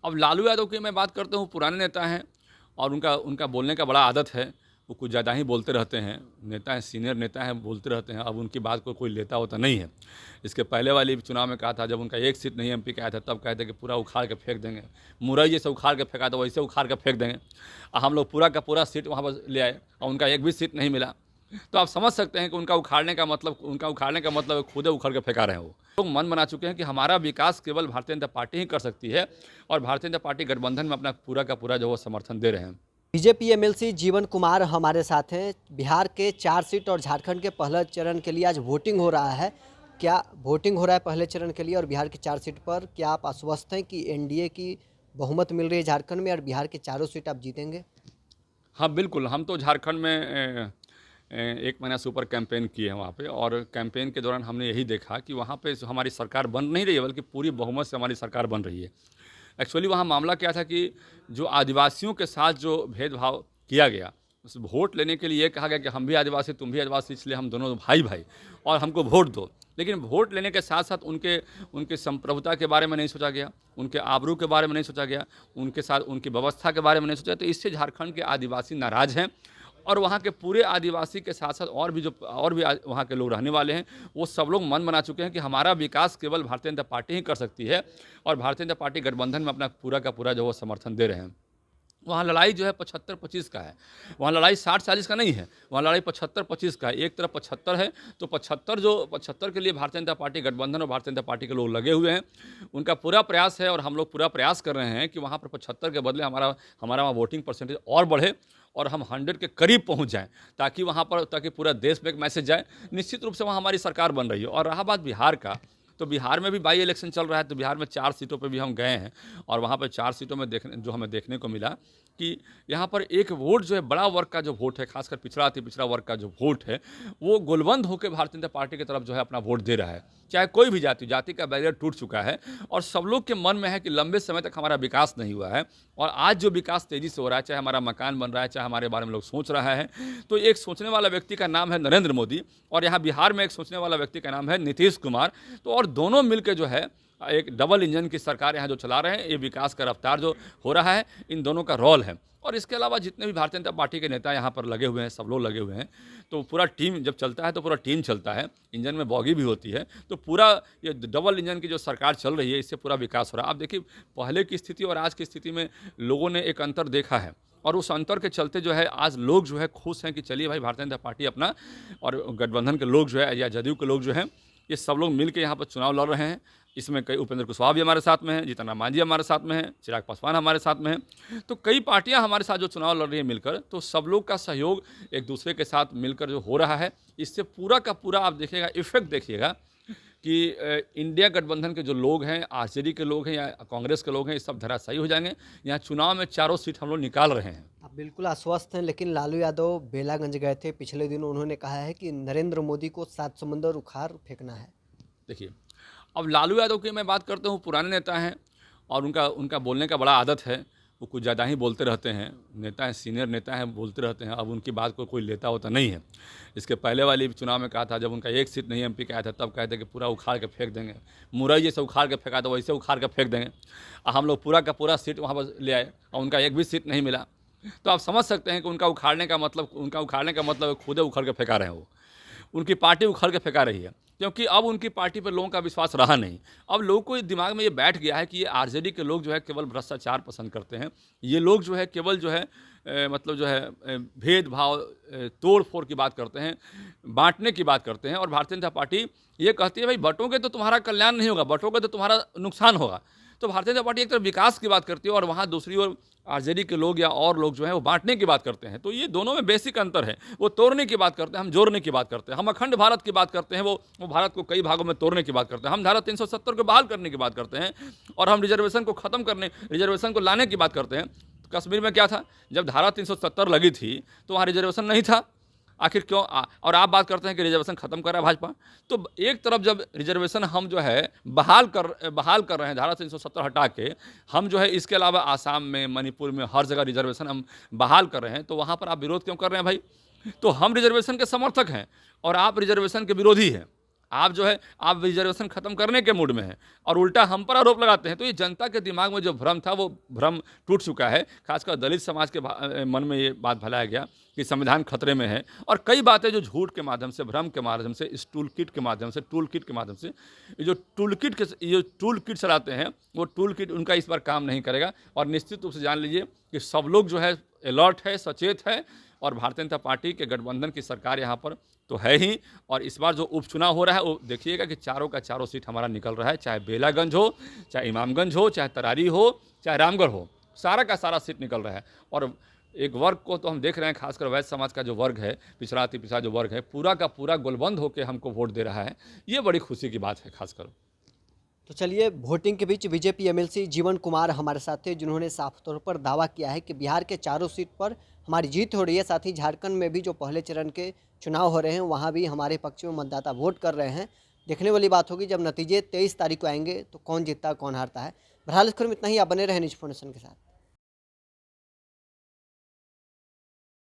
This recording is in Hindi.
अब लालू यादव की मैं बात करता हूँ, पुराने नेता हैं और उनका उनका बोलने का बड़ा आदत है। वो कुछ ज़्यादा ही बोलते रहते हैं। नेता हैं, सीनियर नेता हैं, बोलते रहते हैं। अब उनकी बात को कोई लेता होता नहीं है। इसके पहले वाली चुनाव में कहा था, जब उनका एक सीट नहीं एमपी का आया था, तब कहते कि पूरा उखाड़ के फेंक देंगे। मुरई जैसे उखाड़ के फेंका तो वैसे उखाड़ के फेंक देंगे। हम लोग पूरा का पूरा सीट वहाँ पर ले आए और उनका एक भी सीट नहीं मिला। तो आप समझ सकते हैं कि उनका उखाड़ने का मतलब खुद उखड़ के फेंका रहे हैं। वो लोग मन बना चुके हैं कि हमारा विकास केवल भारतीय जनता पार्टी ही कर सकती है और भारतीय जनता पार्टी गठबंधन में अपना पूरा का पूरा जो वो समर्थन दे रहे हैं। बीजेपी एमएलसी जीवन कुमार हमारे साथ हैं। बिहार के 4 सीट और झारखंड के पहले चरण के लिए आज वोटिंग हो रहा है। क्या वोटिंग हो रहा है पहले चरण के लिए और बिहार की 4 सीट पर? क्या आप आश्वस्त हैं कि एनडीए की बहुमत मिल रही है झारखंड में और बिहार की चारों सीट आप जीतेंगे? हाँ बिल्कुल, हम तो झारखंड में एक महीना से ऊपर कैंपेन किए हैं वहाँ पे, और कैंपेन के दौरान हमने यही देखा कि वहाँ पे हमारी सरकार बन नहीं रही है, बल्कि पूरी बहुमत से हमारी सरकार बन रही है। एक्चुअली वहाँ मामला क्या था कि जो आदिवासियों के साथ जो भेदभाव किया गया, उस वोट लेने के लिए ये कहा गया कि हम भी आदिवासी तुम भी आदिवासी, इसलिए हम दोनों भाई भाई और हमको वोट दो। लेकिन वोट लेने के साथ साथ उनके उनके संप्रभुता के बारे में नहीं सोचा गया, उनके आबरू के बारे में नहीं सोचा गया, उनके साथ उनकी व्यवस्था के बारे में नहीं सोचा। तो इससे झारखंड के आदिवासी नाराज़ हैं और वहाँ के पूरे आदिवासी के साथ साथ और भी वहाँ के लोग रहने वाले हैं, वो सब लोग मन बना चुके हैं कि हमारा विकास केवल भारतीय जनता पार्टी ही कर सकती है और भारतीय जनता पार्टी गठबंधन में अपना पूरा का पूरा जो वो समर्थन दे रहे हैं। वहाँ लड़ाई जो है 75-25 का है, वहाँ लड़ाई 60-40 का नहीं है, वहाँ लड़ाई 75-25 का है। एक तरफ 75 है, तो 75 के लिए भारतीय जनता पार्टी गठबंधन और भारतीय जनता पार्टी के लोग लगे हुए हैं। उनका पूरा प्रयास है और हम लोग पूरा प्रयास कर रहे हैं कि वहाँ पर 75 के बदले हमारा वहाँ वोटिंग परसेंटेज और बढ़े और हम 100 के करीब पहुँच जाएँ, ताकि पूरा देश में एक मैसेज जाए। निश्चित रूप से वहाँ हमारी सरकार बन रही है। और रहा बात बिहार का, तो बिहार में भी बाई इलेक्शन चल रहा है, तो बिहार में 4 सीटों पे भी हम गए हैं और वहाँ पर 4 सीटों में हमें देखने को मिला कि यहाँ पर एक वोट जो है, बड़ा वर्ग का जो वोट है, खासकर पिछड़ा अति पिछड़ा वर्ग का जो वोट है, वो गोलबंद होकर भारतीय जनता पार्टी की तरफ जो है अपना वोट दे रहा है। चाहे कोई भी जाति का बैरियर टूट चुका है और सब लोग के मन में है कि लंबे समय तक हमारा विकास नहीं हुआ है और आज जो विकास तेजी से हो रहा है, चाहे हमारा मकान बन रहा है, चाहे हमारे बारे में लोग सोच रहा है, तो एक सोचने वाला व्यक्ति का नाम है नरेंद्र मोदी और यहाँ बिहार में एक सोचने वाला व्यक्ति का नाम है नीतीश कुमार। तो और दोनों मिलकर जो है एक डबल इंजन की सरकार यहाँ जो चला रहे हैं, ये विकास का रफ्तार जो हो रहा है, इन दोनों का रोल है। और इसके अलावा जितने भी भारतीय जनता पार्टी के नेता यहाँ पर लगे हुए हैं, सब लोग लगे हुए हैं। तो पूरा टीम जब चलता है तो पूरा टीम चलता है, इंजन में बॉगी भी होती है, तो पूरा ये डबल इंजन की जो सरकार चल रही है, इससे पूरा विकास हो रहा है। आप देखिए, पहले की स्थिति और आज की स्थिति में लोगों ने एक अंतर देखा है और उस अंतर के चलते जो है आज लोग जो है खुश हैं कि चलिए भाई, भारतीय जनता पार्टी अपना, और गठबंधन के लोग जो है या जदयू के लोग जो हैं, ये सब लोग मिल के यहाँ पर चुनाव लड़ रहे हैं। इसमें कई उपेंद्र कुशवाहा भी हमारे साथ में हैं, जीतन राम मांझी हमारे साथ में हैं, चिराग पासवान हमारे साथ में हैं। तो कई पार्टियां हमारे साथ जो चुनाव लड़ रही है मिलकर, तो सब लोग का सहयोग एक दूसरे के साथ मिलकर जो हो रहा है, इससे पूरा का पूरा आप देखिएगा इफेक्ट देखिएगा कि इंडिया गठबंधन के जो लोग हैं, आरजेडी के लोग हैं या कांग्रेस के लोग हैं, ये सब धराशायी हो जाएंगे। यहाँ चुनाव में चारों सीट हम लोग निकाल रहे हैं। आप बिल्कुल आश्वस्त हैं, लेकिन लालू यादव बेलागंज गए थे पिछले दिनों, उन्होंने कहा है कि नरेंद्र मोदी को 7 समुंदर उखाड़ फेंकना है। देखिए, अब लालू यादव की मैं बात करता हूँ, पुराने नेता हैं और उनका उनका बोलने का बड़ा आदत है। वो कुछ ज़्यादा ही बोलते रहते हैं। नेता हैं, सीनियर नेता हैं, बोलते रहते हैं। अब उनकी बात को कोई लेता होता नहीं है। इसके पहले वाली चुनाव में कहा था, जब उनका एक सीट नहीं एमपी का आया था, तब कहते कि पूरा उखाड़ के फेंक देंगे। मुरई जैसे उखाड़ के फेंका तो वैसे उखाड़ के फेंक देंगे। हम लोग पूरा का पूरा सीट वहाँ पर ले आए और उनका एक भी सीट नहीं मिला। तो आप समझ सकते हैं कि उनका उखाड़ने का मतलब खुद उखड़ के फेंका रहे हैं। वो उनकी पार्टी उखड़ के फेंका रही है, क्योंकि अब उनकी पार्टी पर लोगों का विश्वास रहा नहीं। अब लोगों को दिमाग में ये बैठ गया है कि ये आरजेडी के लोग जो है केवल भ्रष्टाचार पसंद करते हैं। ये लोग जो है केवल जो है भेदभाव, तोड़ फोड़ की बात करते हैं, बांटने की बात करते हैं। और भारतीय जनता पार्टी ये कहती है भाई, बटोगे तो तुम्हारा कल्याण नहीं होगा, बटोगे तो तुम्हारा नुकसान होगा। तो भारतीय जनता पार्टी एक तरफ विकास की बात करती है और वहाँ दूसरी ओर आरजेडी के लोग या और लोग जो है वो बांटने की बात करते हैं। तो ये दोनों में बेसिक अंतर है। वो तोड़ने की बात करते हैं, हम जोड़ने की बात करते हैं। हम अखंड भारत की बात करते हैं, वो भारत को कई भागों में तोड़ने की बात करते हैं। हम धारा 370 को बहाल करने की बात करते हैं और हम रिजर्वेशन को खत्म करने, रिजर्वेशन को लाने की बात करते हैं। कश्मीर में क्या था, जब धारा 370 लगी थी तो वहाँ रिजर्वेशन नहीं था। आखिर क्यों? और आप बात करते हैं कि रिजर्वेशन खत्म कर रहा है भाजपा। तो एक तरफ जब रिजर्वेशन हम जो है बहाल कर रहे हैं, धारा 370 हटा के, हम जो है इसके अलावा आसाम में, मणिपुर में, हर जगह रिजर्वेशन हम बहाल कर रहे हैं, तो वहाँ पर आप विरोध क्यों कर रहे हैं भाई? तो हम रिजर्वेशन के समर्थक हैं और आप रिजर्वेशन के विरोधी हैं। आप जो है आप रिजर्वेशन खत्म करने के मूड में हैं और उल्टा हम पर आरोप लगाते हैं। तो ये जनता के दिमाग में जो भ्रम था वो भ्रम टूट चुका है। खासकर दलित समाज के मन में ये बात भलाया गया कि संविधान खतरे में है, और कई बातें जो झूठ के माध्यम से, भ्रम के माध्यम से, इस टूल किट के माध्यम से, ये जो टूल किट चलाते हैं वो टूल किट उनका इस बार काम नहीं करेगा। और निश्चित रूप से जान लीजिए कि सब लोग जो है अलर्ट है, सचेत है, और भारतीय जनता पार्टी के गठबंधन की सरकार यहाँ पर तो है ही। और इस बार जो उपचुनाव हो रहा है वो देखिएगा कि चारों का चारों सीट हमारा निकल रहा है, चाहे बेलागंज हो, चाहे इमामगंज हो, चाहे तरारी हो, चाहे रामगढ़ हो, सारा का सारा सीट निकल रहा है। और एक वर्ग को तो हम देख रहे हैं, खासकर वैश्य समाज का जो वर्ग है, पिछड़ा अति पिछड़ा जो वर्ग है, पूरा का पूरा गोलबंद होकर हमको वोट दे रहा है। ये बड़ी खुशी की बात है खासकर। तो चलिए, वोटिंग के बीच बीजेपी एमएलसी जीवन कुमार हमारे साथ थे, जिन्होंने साफ तौर पर दावा किया है कि बिहार के चारों सीट पर हमारी जीत हो रही है। साथ ही झारखंड में भी जो पहले चरण के चुनाव हो रहे हैं वहाँ भी हमारे पक्ष में मतदाता वोट कर रहे हैं। देखने वाली बात होगी जब नतीजे 23 तारीख को आएंगे तो कौन जीतता कौन हारता है। बहरहाल इस खबर में इतना ही। आप बने रहे न्यूज़ फाउंडेशन के साथ।